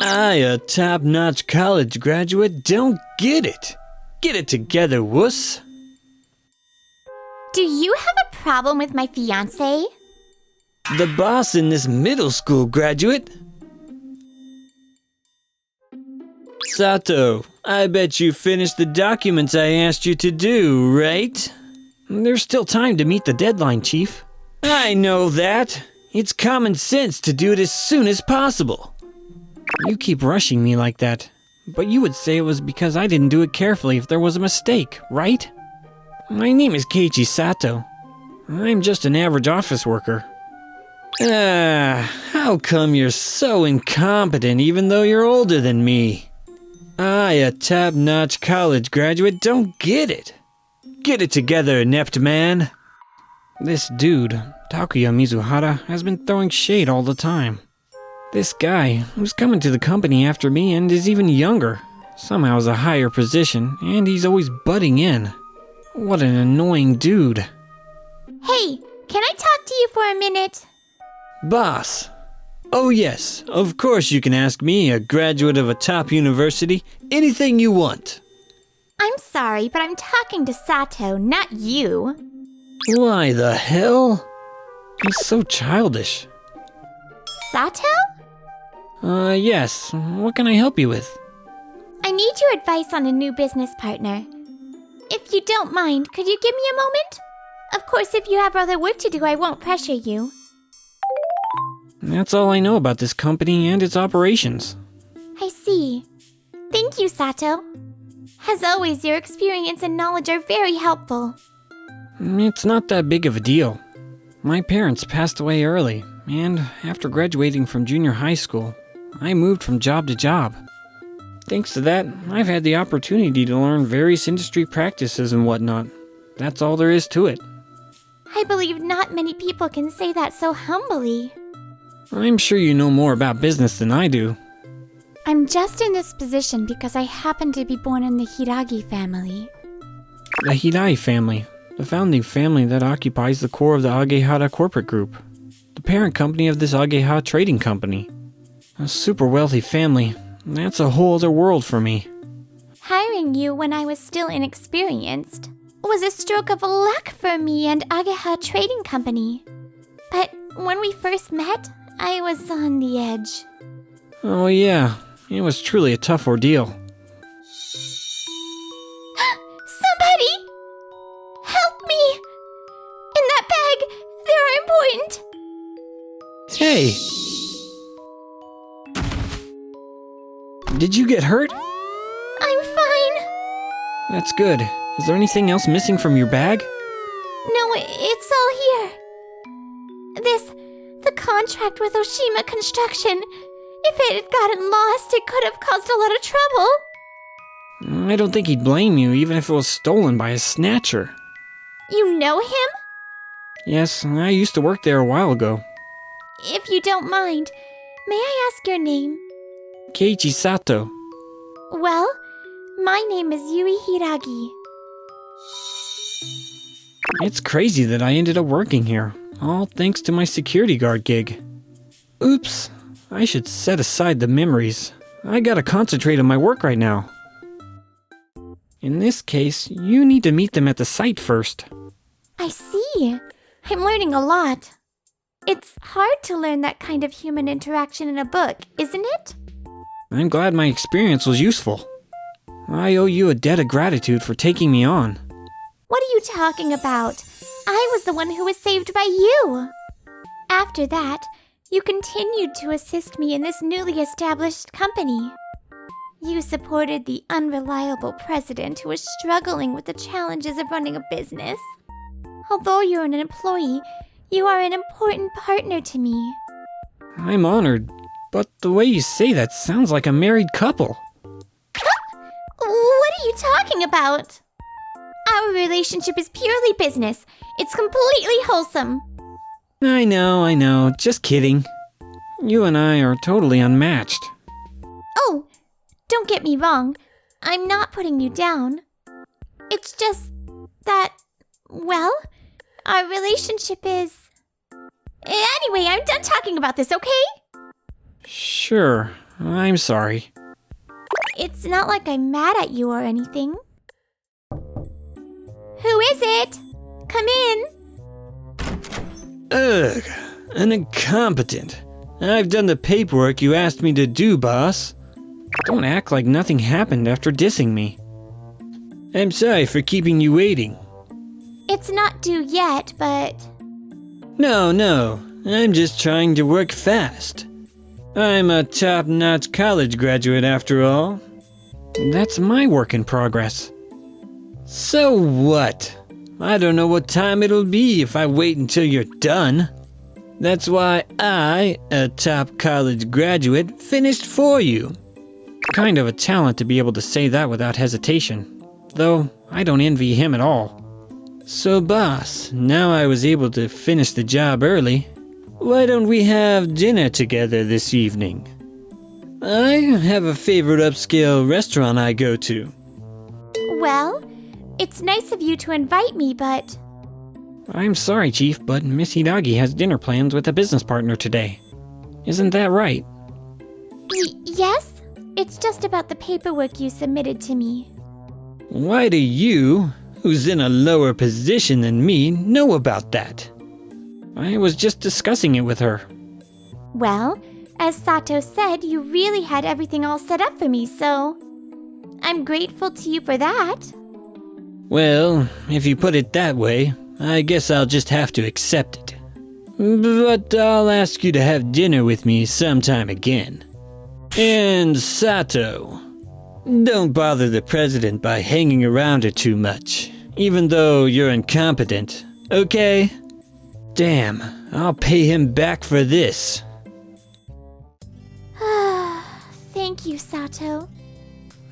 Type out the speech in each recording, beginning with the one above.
I, a top-notch college graduate, don't get it. Get it together, wuss. Do you have a problem with my fiancé? The boss in this middle school graduate. Sato, I bet you finished the documents I asked you to do, right? There's still time to meet the deadline, Chief. I know that. It's common sense to do it as soon as possible. You keep rushing me like that, but you would say it was because I didn't do it carefully if there was a mistake, right? My name is Keiichi Sato. I'm just an average office worker. How come you're so incompetent even though you're older than me? I, a top-notch college graduate, don't get it. Get it together, inept man. This dude, Takuya Mizuhara, has been throwing shade all the time. This guy, who's coming to the company after me and is even younger, somehow has a higher position, and he's always butting in. What an annoying dude. Hey, can I talk to you for a minute? Boss. Oh yes, of course you can ask me, a graduate of a top university, anything you want. I'm sorry, but I'm talking to Sato, not you. Why the hell? He's so childish. Sato? Yes. What can I help you with? I need your advice on a new business partner. If you don't mind, could you give me a moment? Of course, if you have other work to do, I won't pressure you. That's all I know about this company and its operations. I see. Thank you, Sato. As always, your experience and knowledge are very helpful. It's not that big of a deal. My parents passed away early, and after graduating from junior high school, I moved from job to job. Thanks to that, I've had the opportunity to learn various industry practices and whatnot. That's all there is to it. I believe not many people can say that so humbly. I'm sure you know more about business than I do. I'm just in this position because I happen to be born in the Hiragi family. The Hirai family, the founding family that occupies the core of the Aoharu corporate group, the parent company of this Aoharu trading company. A super wealthy family, that's a whole other world for me. Hiring you when I was still inexperienced was a stroke of luck for me and Aoharu Trading Company. But when we first met, I was on the edge. Oh yeah, it was truly a tough ordeal. Somebody! Help me! In that bag, they're important! Hey! Did you get hurt? I'm fine. That's good. Is there anything else missing from your bag? No, it's all here. The contract with Oshima Construction. If it had gotten lost, it could have caused a lot of trouble. I don't think he'd blame you, even if it was stolen by a snatcher. You know him? Yes, I used to work there a while ago. If you don't mind, may I ask your name? Keiichi Sato. Well, my name is Yui Hiragi. It's crazy that I ended up working here, all thanks to my security guard gig. Oops, I should set aside the memories. I gotta concentrate on my work right now. In this case, you need to meet them at the site first. I see. I'm learning a lot. It's hard to learn that kind of human interaction in a book, isn't it? I'm glad my experience was useful. I owe you a debt of gratitude for taking me on. What are you talking about? I was the one who was saved by you. After that, you continued to assist me in this newly established company. You supported the unreliable president who was struggling with the challenges of running a business. Although you're an employee, you are an important partner to me. I'm honored, but the way you say that sounds like a married couple. What are you talking about? Our relationship is purely business. It's completely wholesome. I know, just kidding. You and I are totally unmatched. Oh, don't get me wrong. I'm not putting you down. It's just that, well, our relationship is... Anyway, I'm done talking about this, okay? Sure, I'm sorry. It's not like I'm mad at you or anything. Who is it? Come in. Ugh, an incompetent. I've done the paperwork you asked me to do, boss. Don't act like nothing happened after dissing me. I'm sorry for keeping you waiting. It's not due yet, but... No, I'm just trying to work fast. I'm a top-notch college graduate after all. That's my work in progress. So what? I don't know what time it'll be if I wait until you're done. That's why I, a top college graduate, finished for you. Kind of a talent to be able to say that without hesitation, though I don't envy him at all. So boss, now I was able to finish the job early. Why don't we have dinner together this evening? I have a favorite upscale restaurant I go to. Well, it's nice of you to invite me, but... I'm sorry, Chief, but Miss Hidagi has dinner plans with a business partner today. Isn't that right? Yes? It's just about the paperwork you submitted to me. Why do you, who's in a lower position than me, know about that? I was just discussing it with her. Well, as Sato said, you really had everything all set up for me, so... I'm grateful to you for that. Well, if you put it that way, I guess I'll just have to accept it. But I'll ask you to have dinner with me sometime again. And Sato, don't bother the president by hanging around her too much, even though you're incompetent, okay? Damn, I'll pay him back for this. Thank you, Sato.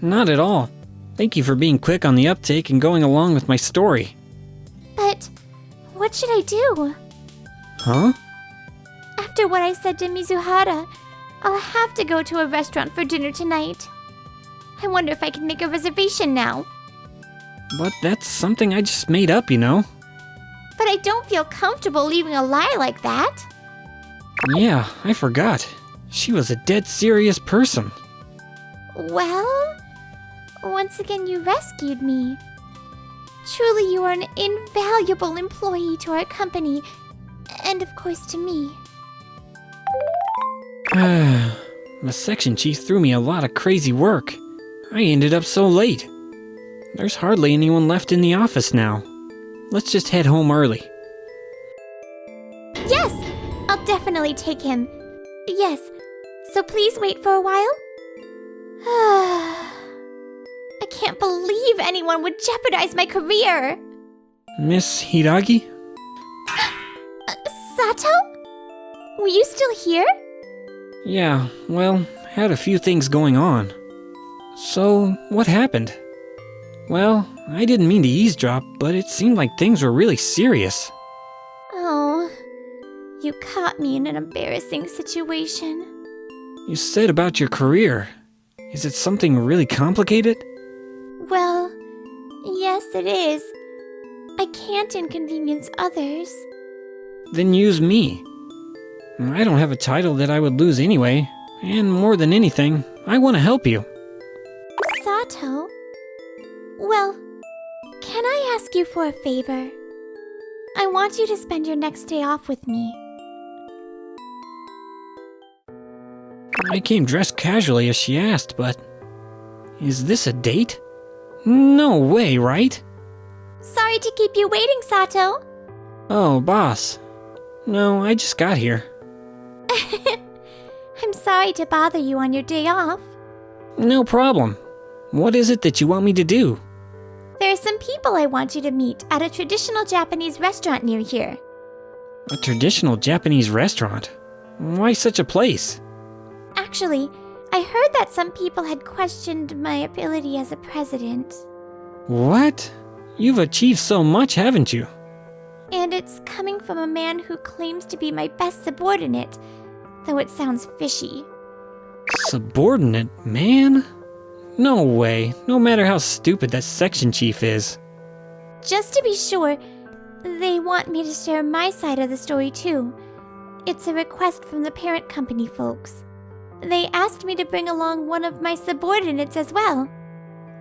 Not at all. Thank you for being quick on the uptake and going along with my story. But what should I do? Huh? After what I said to Mizuhara, I'll have to go to a restaurant for dinner tonight. I wonder if I can make a reservation now. But that's something I just made up, you know? But I don't feel comfortable leaving a lie like that. Yeah, I forgot. She was a dead serious person. Well, once again you rescued me. Truly you are an invaluable employee to our company, and of course to me. The section chief threw me a lot of crazy work. I ended up so late. There's hardly anyone left in the office now. Let's just head home early. Yes, I'll definitely take him. Yes, so please wait for a while. I can't believe anyone would jeopardize my career. Miss Hidagi? Sato? Were you still here? Yeah, well, had a few things going on. So, what happened? Well, I didn't mean to eavesdrop, but it seemed like things were really serious. Oh, you caught me in an embarrassing situation. You said about your career. Is it something really complicated? Well, yes it is. I can't inconvenience others. Then use me. I don't have a title that I would lose anyway, and more than anything, I want to help you. Sato? Well, can I ask you for a favor? I want you to spend your next day off with me. I came dressed casually as she asked, but... Is this a date? No way, right? Sorry to keep you waiting, Sato. Oh, boss. No, I just got here. I'm sorry to bother you on your day off. No problem. What is it that you want me to do? There are some people I want you to meet at a traditional Japanese restaurant near here. A traditional Japanese restaurant? Why such a place? Actually, I heard that some people had questioned my ability as a president. What? You've achieved so much, haven't you? And it's coming from a man who claims to be my best subordinate, though it sounds fishy. Subordinate, man? No way, no matter how stupid that section chief is. Just to be sure, they want me to share my side of the story too. It's a request from the parent company folks. They asked me to bring along one of my subordinates as well.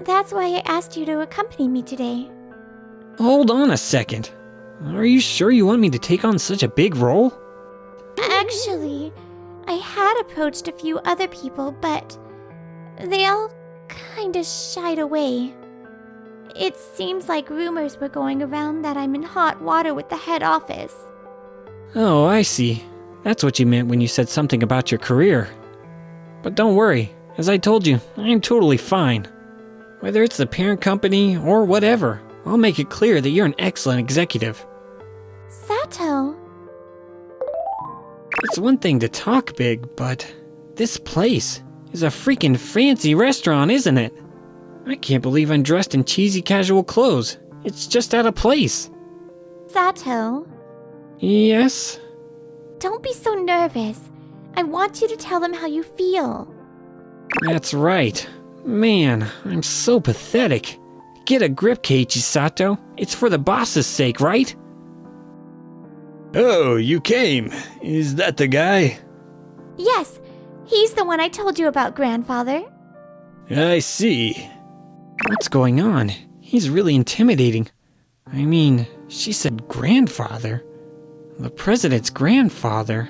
That's why I asked you to accompany me today. Hold on a second. Are you sure you want me to take on such a big role? Actually, I had approached a few other people, but they all kinda shied away. It seems like rumors were going around that I'm in hot water with the head office. Oh, I see. That's what you meant when you said something about your career. But don't worry, as I told you, I'm totally fine. Whether it's the parent company or whatever, I'll make it clear that you're an excellent executive. Sato? It's one thing to talk big, but this place is a freaking fancy restaurant, isn't it? I can't believe I'm dressed in cheesy casual clothes. It's just out of place. Sato? Yes? Don't be so nervous. I want you to tell them how you feel. That's right. Man, I'm so pathetic. Get a grip, Keiichi Sato. It's for the boss's sake, right? Oh, you came. Is that the guy? Yes, he's the one I told you about, grandfather. I see. What's going on? He's really intimidating. I mean, she said grandfather. The president's grandfather,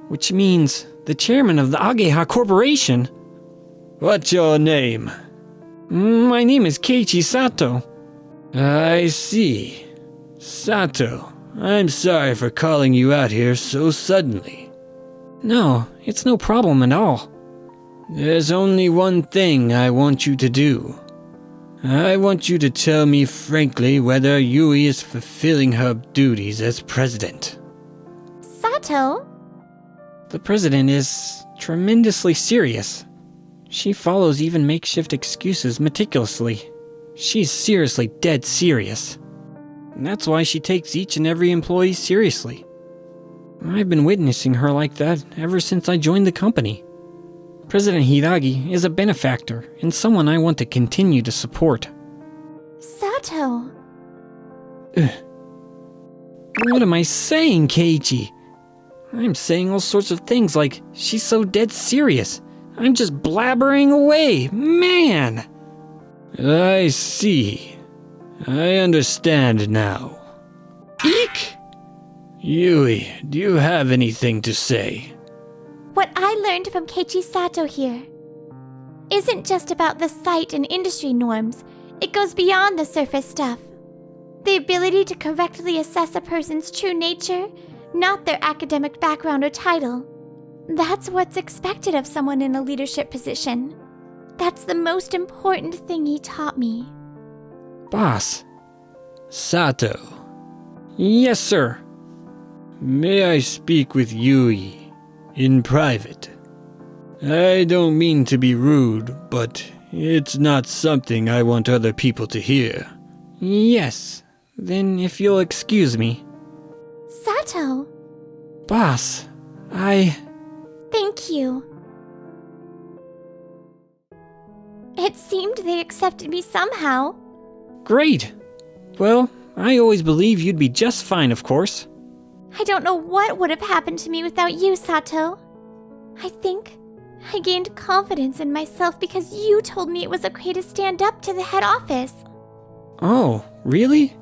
which means the chairman of the Ageha Corporation. What's your name? My name is Keiichi Sato. I see. Sato, I'm sorry for calling you out here so suddenly. No, it's no problem at all. There's only one thing I want you to do. I want you to tell me frankly whether Yui is fulfilling her duties as president. Sato? The president is tremendously serious. She follows even makeshift excuses meticulously. She's seriously dead serious. And that's why she takes each and every employee seriously. I've been witnessing her like that ever since I joined the company. President Hiragi is a benefactor and someone I want to continue to support. Sato? What am I saying, Keiichi? I'm saying all sorts of things like she's so dead serious. I'm just blabbering away, man! I see. I understand now. Eek! Yui, do you have anything to say? What I learned from Keiichi Sato here isn't just about the site and industry norms. It goes beyond the surface stuff. The ability to correctly assess a person's true nature, not their academic background or title. That's what's expected of someone in a leadership position. That's the most important thing he taught me. Boss. Sato. Yes, sir. May I speak with Yui in private? I don't mean to be rude, but it's not something I want other people to hear. Yes. Then if you'll excuse me. Sato! Boss, Thank you. It seemed they accepted me somehow. Great. Well, I always believed you'd be just fine, of course. I don't know what would have happened to me without you, Sato. I think I gained confidence in myself because you told me it was okay to stand up to the head office. Oh, really?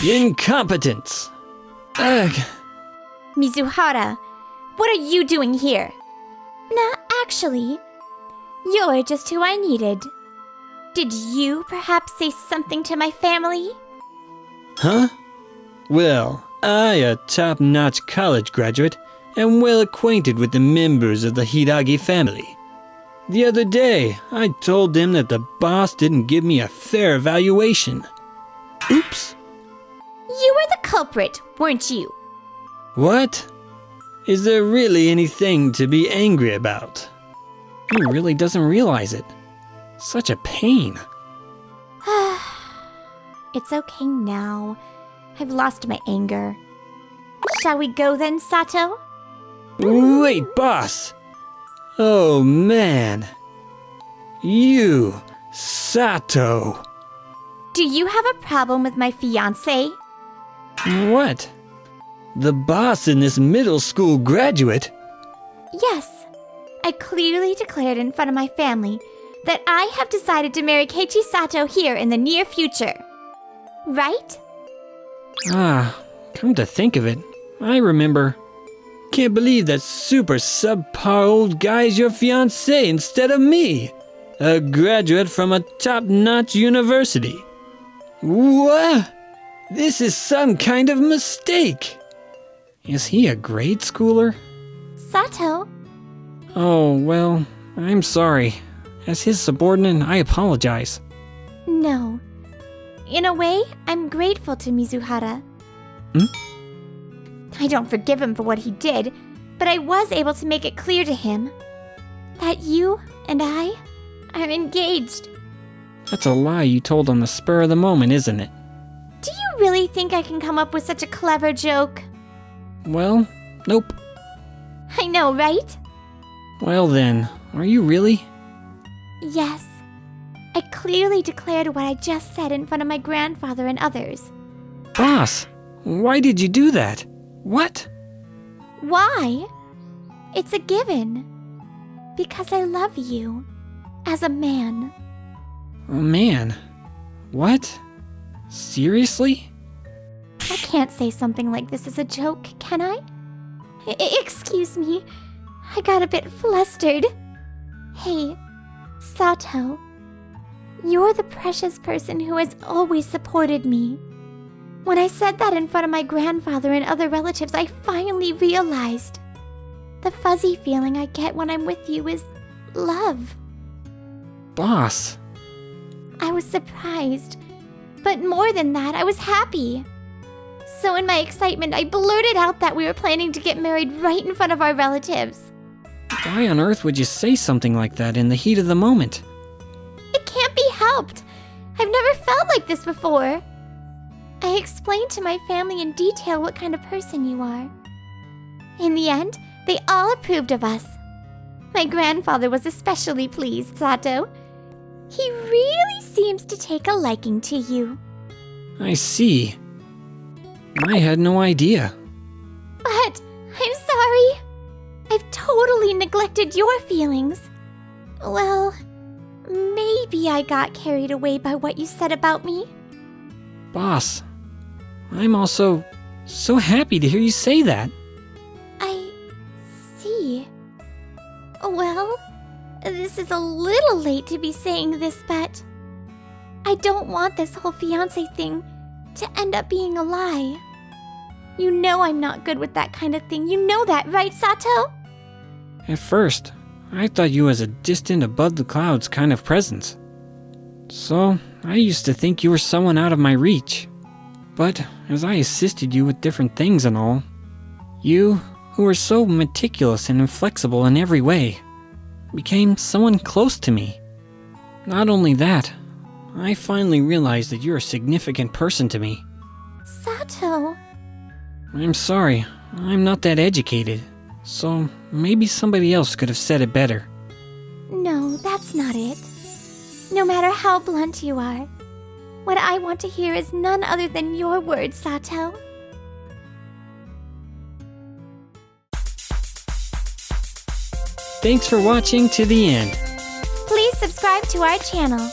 Incompetence! Ugh. Mizuhara, what are you doing here? Nah, actually, you're just who I needed. Did you perhaps say something to my family? Huh? Well, I, a top-notch college graduate, am well acquainted with the members of the Hiragi family. The other day, I told them that the boss didn't give me a fair evaluation. Oops. You were the culprit, weren't you? What? Is there really anything to be angry about? He really doesn't realize it. Such a pain. It's okay now. I've lost my anger. Shall we go then, Sato? Wait, boss! Oh, man. You, Sato. Do you have a problem with my fiancé? I clearly declared in front of my family that I have decided to marry Keiichi Sato here in the near future. Right? Come to think of it, I remember. Can't believe that super subpar old guy is your fiancé instead of me, a graduate from a top-notch university. What? This is some kind of mistake. Is he a grade schooler? Sato? Oh, well, I'm sorry. As his subordinate, I apologize. No. In a way, I'm grateful to Mizuhara. I don't forgive him for what he did, but I was able to make it clear to him that you and I are engaged. That's a lie you told on the spur of the moment, isn't it? Do you really think I can come up with such a clever joke? Well, nope. I know, right? Well then, are you really? Yes. I clearly declared what I just said in front of my grandfather and others. Boss, why did you do that? What? Why? It's a given. Because I love you. As a man. Oh man. What? Seriously? I can't say something like this as a joke, can I? Excuse me. I got a bit flustered. Hey, Sato. You're the precious person who has always supported me. When I said that in front of my grandfather and other relatives, I finally realized the fuzzy feeling I get when I'm with you is love. Boss. I was surprised, but more than that, I was happy. So in my excitement, I blurted out that we were planning to get married right in front of our relatives. Why on earth would you say something like that in the heat of the moment? It can't be helped. I've never felt like this before. I explained to my family in detail what kind of person you are. In the end, they all approved of us. My grandfather was especially pleased, Sato. He really seems to take a liking to you. I see. I had no idea. But I'm sorry. I've totally neglected your feelings. Well, maybe I got carried away by what you said about me. Boss, I'm also so happy to hear you say that. I see. Well, this is a little late to be saying this, but I don't want this whole fiancé thing to end up being a lie. You know I'm not good with that kind of thing. You know that, right, Sato? At first, I thought you was a distant above the clouds kind of presence. So, I used to think you were someone out of my reach. But as I assisted you with different things and all, you, who were so meticulous and inflexible in every way, became someone close to me. Not only that, I finally realized that you're a significant person to me. Sato. I'm sorry, I'm not that educated, so maybe somebody else could have said it better. No, that's not it. No matter how blunt you are, what I want to hear is none other than your words, Sato. Thanks for watching to the end. Please subscribe to our channel.